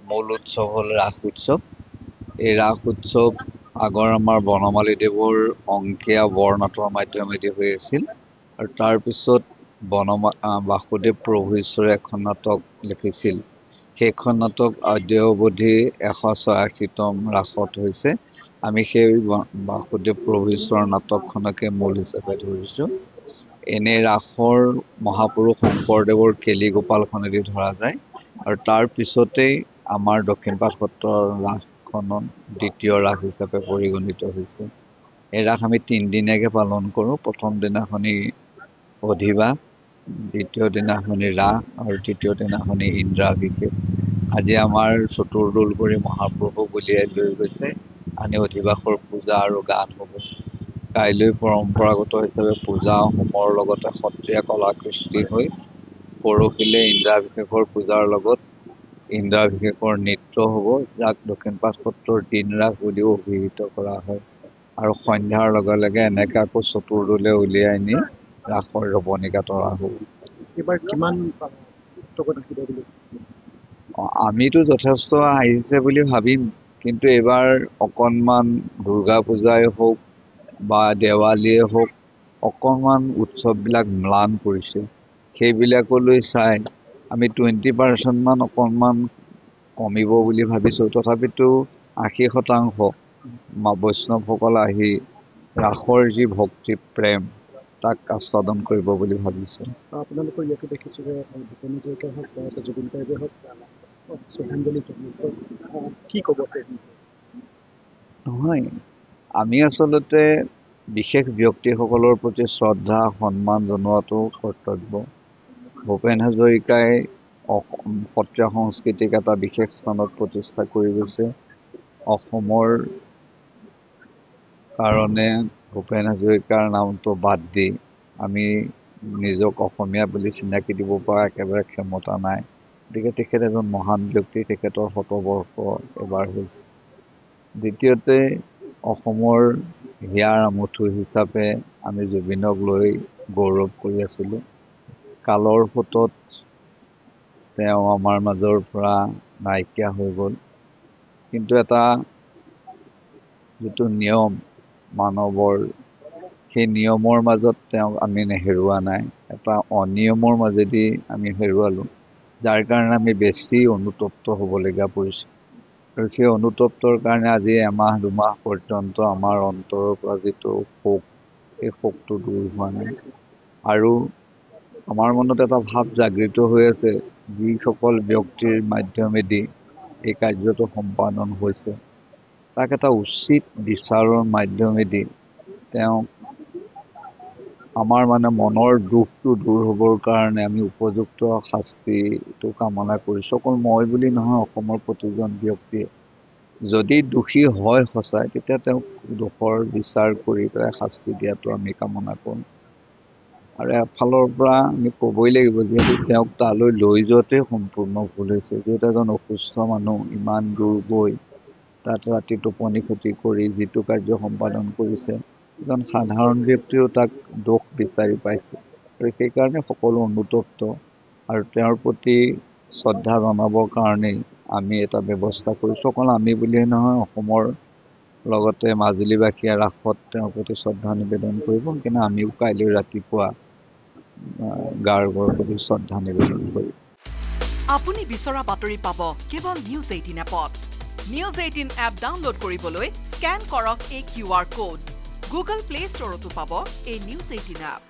মূল উৎসৱ হ'ল ৰাস উৎসৱ। এই ৰাস উৎসৱ আগৰ আমাৰ বনমালীদেৱৰ অংকীয়া বৰনাটৰ মাধ্যমেদি হৈ আছিল আৰু তাৰপিছত বাসুদেৱ প্ৰভু ঈশ্বৰে এখন নাটক লিখিছিল। সেইখন নাটক অদ্যাৱধি 186তম ৰাসত হৈছে। আমি সেই বাসুদেৱ প্ৰভু ঈশ্বৰৰ নাটকখনকে মূল হিচাপে ধৰিছোঁ। এনে ৰাসৰ মহাপুৰুষ শংকৰদেৱৰ কেলিগোপালখনেদি ধৰা যায় আৰু তাৰ পিছতেই আমাৰ দক্ষিণপাট সত্ৰৰ ৰাসখনত দ্বিতীয় ৰাস হিচাপে পৰিগণিত হৈছে। এই ৰাস আমি 3 দিনীয়াকৈ পালন কৰোঁ। প্ৰথম দিনাখনি অধিবাস, দ্বিতীয় দিনাখনি ৰাস আৰু তৃতীয় দিনাখনি ইন্দ্ৰাভিষেক। আজি আমাৰ চতুৰ্দোল কৰি মহাপ্ৰভুক উলিয়াই লৈ গৈছে, আনি অধিবাসৰ পূজা আৰু গান হ'ব। কাইলৈ পৰম্পৰাগত হিচাপে পূজা হোমৰ লগতে সত্ৰীয়া কলা কৃষ্টি হৈ পৰহিলৈ ইন্দ্ৰাভিষেকৰ পূজাৰ লগত ইন্দ্ৰাভিষেকৰ নৃত্য হ'ব, যাক দক্ষিণপাট সত্ৰৰ দিন ৰাস বুলিও অভিহিত কৰা হয়। আৰু সন্ধ্যাৰ লগে লগে এনেকৈ আকৌ চতুৰ্দোলে উলিয়াই নি ৰাসৰ ৰৱনিকা তৰা হ'ব। এইবাৰ কিমান ভক্তগণ আহিব বুলি আমিতো যথেষ্ট আহিছে বুলি ভাবিম, কিন্তু এইবাৰ অকণমান দুৰ্গা পূজাই হওক বা দেৱালীয়ে হওক অকণমান উৎসৱবিলাক ম্লান পৰিছে। সেইবিলাকলৈ চাই আমি 20% অকণমান কমিব বুলি ভাবিছোঁ। তথাপিতো 80% বৈষ্ণৱসকল আহি ৰাসৰ যি ভক্তি প্ৰেম তাক আস্বাদন কৰিব বুলি ভাবিছোঁ। আপোনালোকৰ ইয়াতো দেখিছোঁ যে ভূপেন হাজৰিকাই হওক বা জুবিন গাৰ্গে হওক শ্ৰদ্ধাঞ্জলি জনাইছে, কি ক'ব? নহয়, আমি আচলতে বিশেষ ব্যক্তিসকলৰ প্ৰতি শ্ৰদ্ধা সন্মান জনোৱাটো কৰ্তব্য। ভূপেন হাজৰিকাই সত্ৰীয়া সংস্কৃতিক এটা বিশেষ স্থানত প্ৰতিষ্ঠা কৰি গৈছে। অসমৰ কাৰণে ভূপেন হাজৰিকাৰ নামটো বাদ দি আমি নিজক অসমীয়া বুলি চিনাকি দিব পৰা একেবাৰে ক্ষমতা নাই। গতিকে তেখেত এজন মহান ব্যক্তি, তেখেতৰ শতবৰ্ষ এবাৰ হৈছে। দ্বিতীয়তে অসমৰ হিয়াৰ আমঠু হিচাপে আমি জুবিনক লৈ গৌৰৱ কৰি আছিলোঁ। কালৰ সোঁতত তেওঁ আমাৰ মাজৰ পৰা নাইকিয়া হৈ গ'ল। কিন্তু এটা যিটো নিয়ম মানৱৰ, সেই নিয়মৰ মাজত তেওঁক আমি হেৰুওৱা নাই, এটা অনিয়মৰ মাজেদি আমি হেৰুৱালোঁ, যাৰ কাৰণে আমি বেছি অনুতপ্ত হ'বলগীয়া পৰিছোঁ। আৰু সেই অনুতপ্তৰ কাৰণে আজি এমাহ দুমাহ পৰ্যন্ত আমাৰ অন্তৰৰ পৰা যিটো শোক, সেই শোকটো দূৰ হোৱা নাই। আৰু আমাৰ মনত এটা ভাৱ জাগৃত হৈ আছে, যিসকল ব্যক্তিৰ মাধ্যমেদি এই কাৰ্যটো সম্পাদন হৈছে, তাক এটা উচিত বিচাৰৰ মাধ্যমেদি তেওঁক আমাৰ মনৰ দুখটো দূৰ হ'বৰ কাৰণে আমি উপযুক্ত শাস্তিটো কামনা কৰিছোঁ। অকল মই বুলি নহয়, অসমৰ প্ৰতিজন ব্যক্তিয়ে যদি দোষী হয় সঁচাই, তেতিয়া তেওঁক দোষৰ বিচাৰ কৰি পেলাই শাস্তি দিয়াটো আমি কামনা কৰোঁ। আৰু এফালৰ পৰা আমি ক'বই লাগিব, যিহেতু তেওঁক তালৈ লৈ যোৱাতেই সম্পূৰ্ণ ভুল হৈছে। যিহেতু এজন অসুস্থ মানুহ ইমান দূৰ গৈ তাত ৰাতি টোপনি ক্ষতি কৰি যিটো কাৰ্য সম্পাদন কৰিছে, এজন সাধাৰণ ব্যক্তিও তাক দোষ বিচাৰি পাইছে। আৰু সেইকাৰণে সকলো অনুতপ্ত আৰু তেওঁৰ প্ৰতি শ্ৰদ্ধা জনাবৰ কাৰণেই আমি এটা ব্যৱস্থা কৰিছোঁ। অকল আমি বুলিয়েই নহয়, অসমৰ লগতে মাজুলীবাসীয়ে ৰাসত তেওঁৰ প্ৰতি শ্ৰদ্ধা নিবেদন কৰিব। কিন্তু আমিও কাইলৈ ৰাতিপুৱা গাৰ্গৰ প্ৰতি শ্ৰদ্ধা নিবেদন কৰিম। আপুনি বিচৰা বাতৰি পাব কেৱল নিউজ 18 এপত। নিউজ 18 এপ ডাউনলোড কৰিবলৈ স্কেন কৰক এই QR কোড। গুগল প্লে ষ্টৰতো পাব এই নিউজ 18 এপ।